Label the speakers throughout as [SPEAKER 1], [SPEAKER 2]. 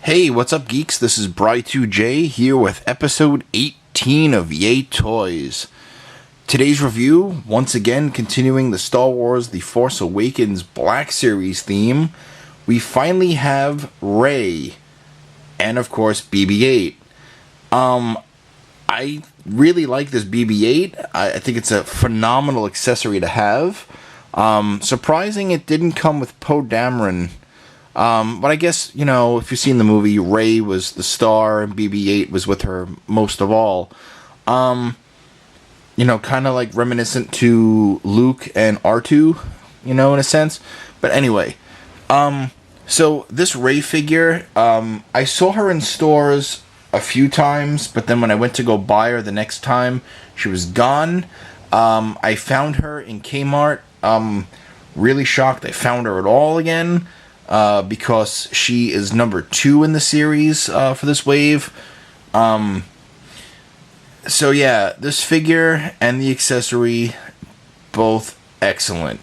[SPEAKER 1] Hey, what's up, geeks? This is Bry2J here with episode 18 of Yay Toys. Today's review, once again, continuing the Star Wars The Force Awakens Black Series theme, we finally have Rey, and of course BB8. I really like this BB8. I think it's a phenomenal accessory to have. Surprising it didn't come with Poe Dameron. But I guess, you know, if you've seen the movie, Rey was the star and BB8 was with her most of all. You know, kind of like reminiscent to Luke and R2, you know, in a sense. But anyway, so this Rey figure, I saw her in stores a few times, but then when I went to go buy her the next time, she was gone. I found her in Kmart. Really shocked I found her at all again. Because she is number 2 in the series for this wave. So yeah, this figure and the accessory, both excellent.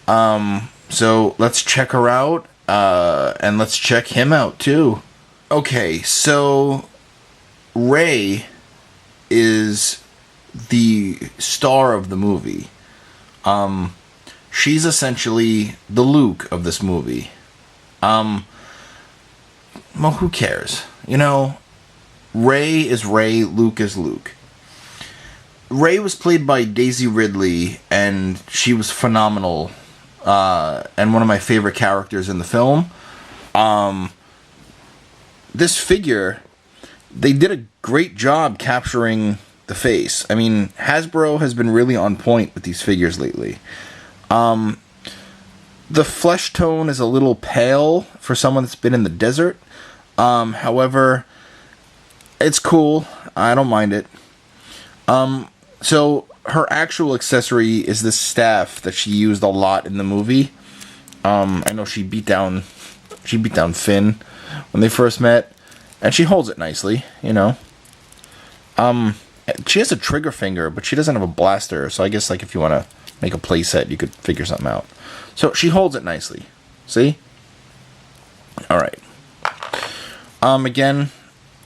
[SPEAKER 1] So let's check her out, and let's check him out too. Okay, so Rey is the star of the movie. She's essentially the Luke of this movie. Well, who cares? You know, Rey is Rey, Luke is Luke. Rey was played by Daisy Ridley, and she was phenomenal, and one of my favorite characters in the film. This figure, they did a great job capturing the face. I mean, Hasbro has been really on point with these figures lately. The flesh tone is a little pale for someone that's been in the desert. However, it's cool. I don't mind it. So her actual accessory is this staff that she used a lot in the movie. I know she beat down Finn when they first met, and she holds it nicely, you know. She has a trigger finger, but she doesn't have a blaster, so I guess like if you want to make a playset, you could figure something out. So she holds it nicely. See? Alright. Again,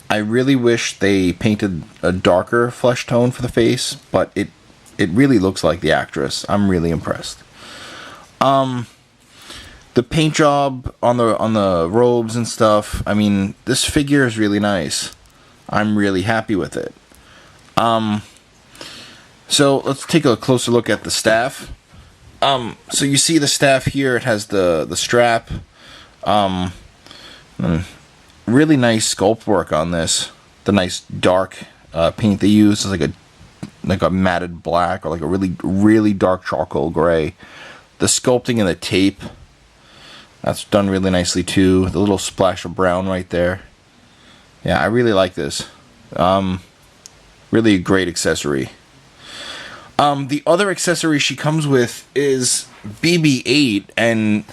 [SPEAKER 1] I really wish they painted a darker flesh tone for the face, but it really looks like the actress. I'm really impressed. The paint job on the robes and stuff, I mean, this figure is really nice. I'm really happy with it. So let's take a closer look at the staff. So you see the staff here, it has the strap. Really nice sculpt work on this. The nice dark paint they use is like a matted black or like a really dark charcoal gray. The sculpting and the tape, that's done really nicely too. The little splash of brown right there. Yeah, I really like this. Really a great accessory. The other accessory she comes with is BB8, and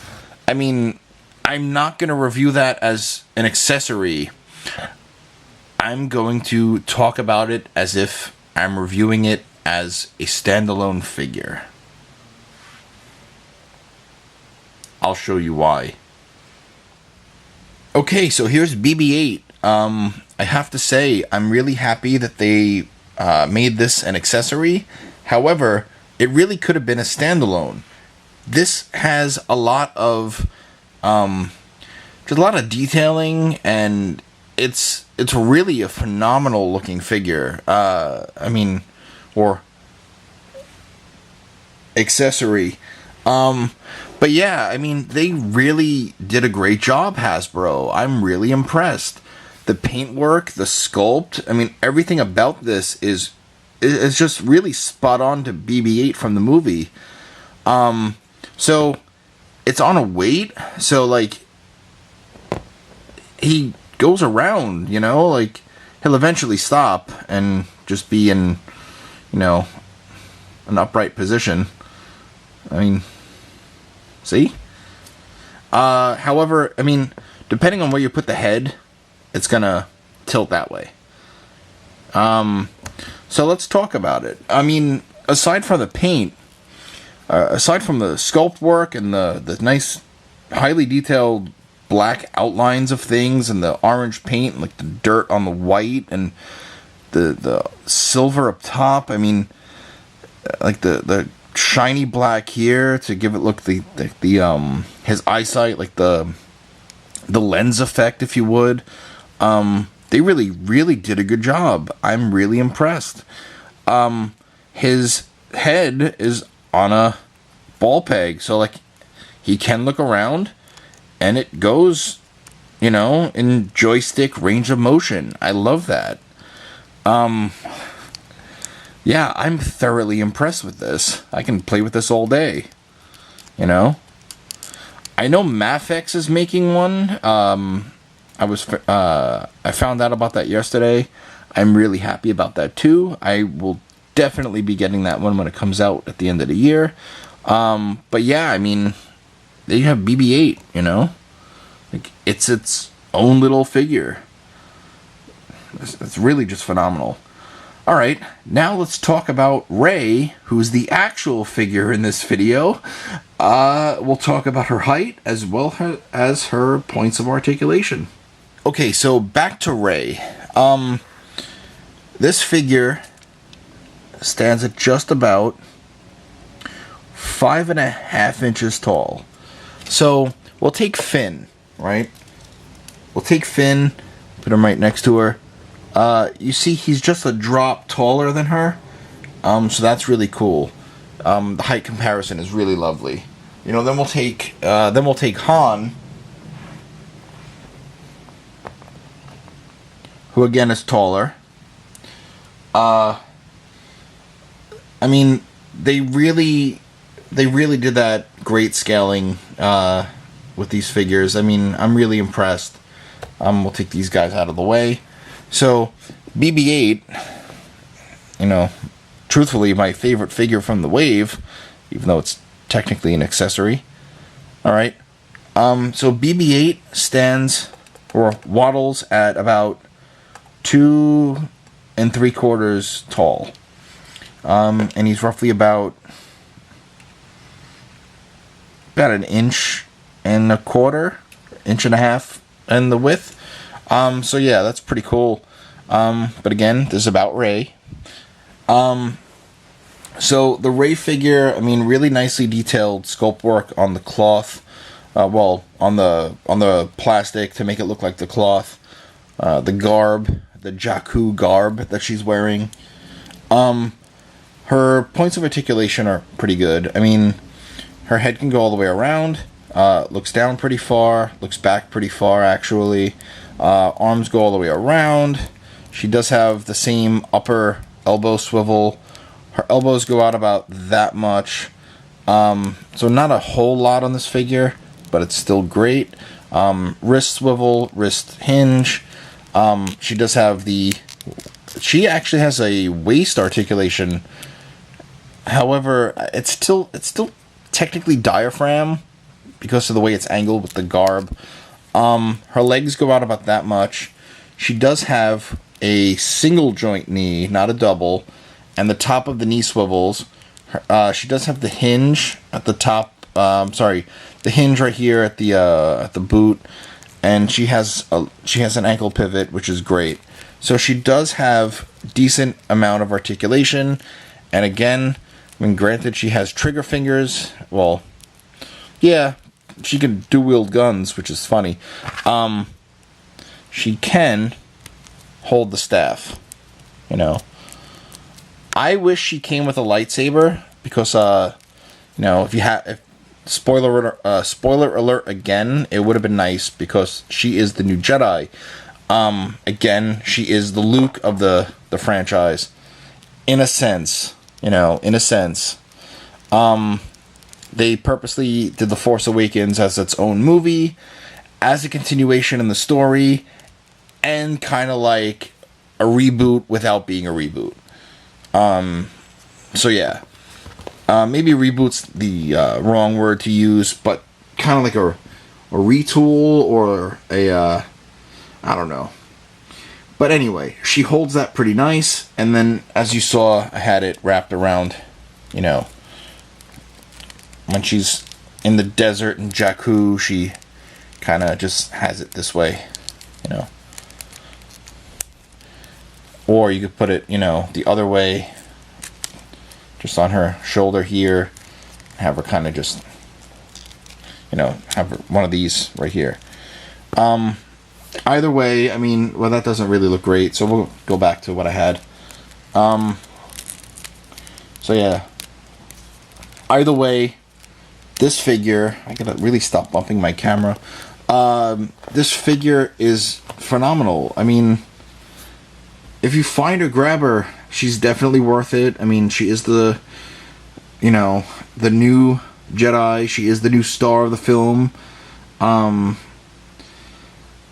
[SPEAKER 1] I mean, I'm not going to review that as an accessory. I'm going to talk about it as if I'm reviewing it as a standalone figure. I'll show you why. Okay, so here's BB8. I have to say, I'm really happy that they made this an accessory. However, it really could have been a standalone. This has a lot of detailing, and it's really a phenomenal looking figure. I mean, or accessory. But yeah, I mean, they really did a great job, Hasbro. I'm really impressed. The paintwork, the sculpt, I mean, everything about this is just really spot on to BB8 from the movie. So it's on a weight, so like he goes around, you know, like he'll eventually stop and just be in, you know, an upright position. I mean, see? However, I mean, depending on where you put the head, it's gonna tilt that way. So let's talk about it. I mean, aside from the paint, aside from the sculpt work and the nice, highly detailed black outlines of things, and the orange paint, and like the dirt on the white, and the silver up top. I mean, like the shiny black here to give it look the his eyesight, like the lens effect, if you would. They really did a good job. I'm really impressed. His head is on a ball peg, so like he can look around, and it goes, you know, in joystick range of motion. I love that. Yeah, I'm thoroughly impressed with this. I can play with this all day, you know. I know Mafex is making one. I found out about that yesterday. I'm really happy about that too. I will definitely be getting that one when it comes out at the end of the year. But yeah, I mean, they have BB8, you know, like it's its own little figure. It's really just phenomenal. All right, now let's talk about Rey, who's the actual figure in this video. We'll talk about her height as well as her points of articulation. Okay, so back to Rey. This figure stands at just about 5.5 inches tall. So we'll take Finn, right? We'll take Finn, put him right next to her. You see, he's just a drop taller than her, so that's really cool. The height comparison is really lovely. You know, then we'll take Han, who again is taller. I mean, they really did that great scaling with these figures. I mean, I'm really impressed. We'll take these guys out of the way. So, BB8, you know, truthfully, my favorite figure from the wave, even though it's technically an accessory. Alright, so BB8 stands, or waddles, at about 2 3/4 tall. And he's roughly about 1.25 inches, 1.5 in the width. So yeah, that's pretty cool. But again, this is about Rey. So the Rey figure, I mean, really nicely detailed sculpt work on the cloth. Well, on the plastic to make it look like the cloth. The garb, the Jakku garb that she's wearing. Her points of articulation are pretty good. I mean, her head can go all the way around. Looks down pretty far. Looks back pretty far, actually. Arms go all the way around. She does have the same upper elbow swivel. Her elbows go out about that much. So not a whole lot on this figure, but it's still great. Wrist swivel, wrist hinge. She does have she actually has a waist articulation. However, it's still technically diaphragm because of the way it's angled with the garb. Her legs go out about that much. She does have a single joint knee, not a double, and the top of the knee swivels. She does have the hinge at the top. The hinge right here at the boot, and she has an ankle pivot, which is great. So she does have decent amount of articulation, and again, I mean, granted, she has trigger fingers. Well, yeah. She can dual-wield guns, which is funny. She can hold the staff, you know. I wish she came with a lightsaber because, you know, if spoiler alert again, it would have been nice because she is the new Jedi. Again, she is the Luke of the franchise, in a sense, you know, in a sense. They purposely did The Force Awakens as its own movie, as a continuation in the story, and kind of like a reboot without being a reboot. So yeah. Maybe reboot's the wrong word to use, but kind of like a retool or I don't know. But anyway, she holds that pretty nice, and then as you saw, I had it wrapped around, you know, when she's in the desert in Jakku, she kind of just has it this way, you know. Or you could put it, you know, the other way, just on her shoulder here, have her kind of just, you know, have her, one of these right here. Either way, I mean, well, that doesn't really look great, so we'll go back to what I had. So yeah, either way, this figure, I gotta really stop bumping my camera. This figure is phenomenal. I mean, if you find her, grab her. She's definitely worth it. I mean, she is the, you know, the new Jedi. She is the new star of the film.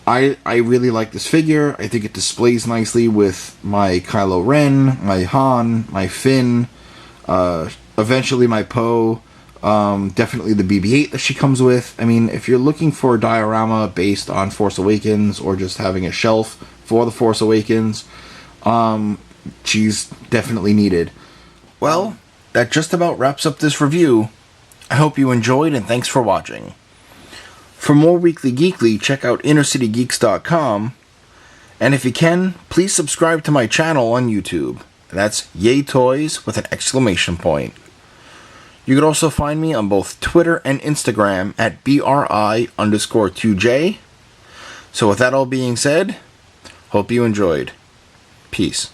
[SPEAKER 1] I really like this figure. I think it displays nicely with my Kylo Ren, my Han, my Finn, eventually my Poe, definitely the BB8 that she comes with. I mean, if you're looking for a diorama based on Force Awakens or just having a shelf for the Force Awakens, she's definitely needed. Well, that just about wraps up this review. I hope you enjoyed, and thanks for watching. For more Weekly Geekly, check out InnerCityGeeks.com, and if you can, please subscribe to my channel on YouTube. That's Yay Toys with an exclamation point. You could also find me on both Twitter and Instagram at BRI_2J. So with that all being said, hope you enjoyed. Peace.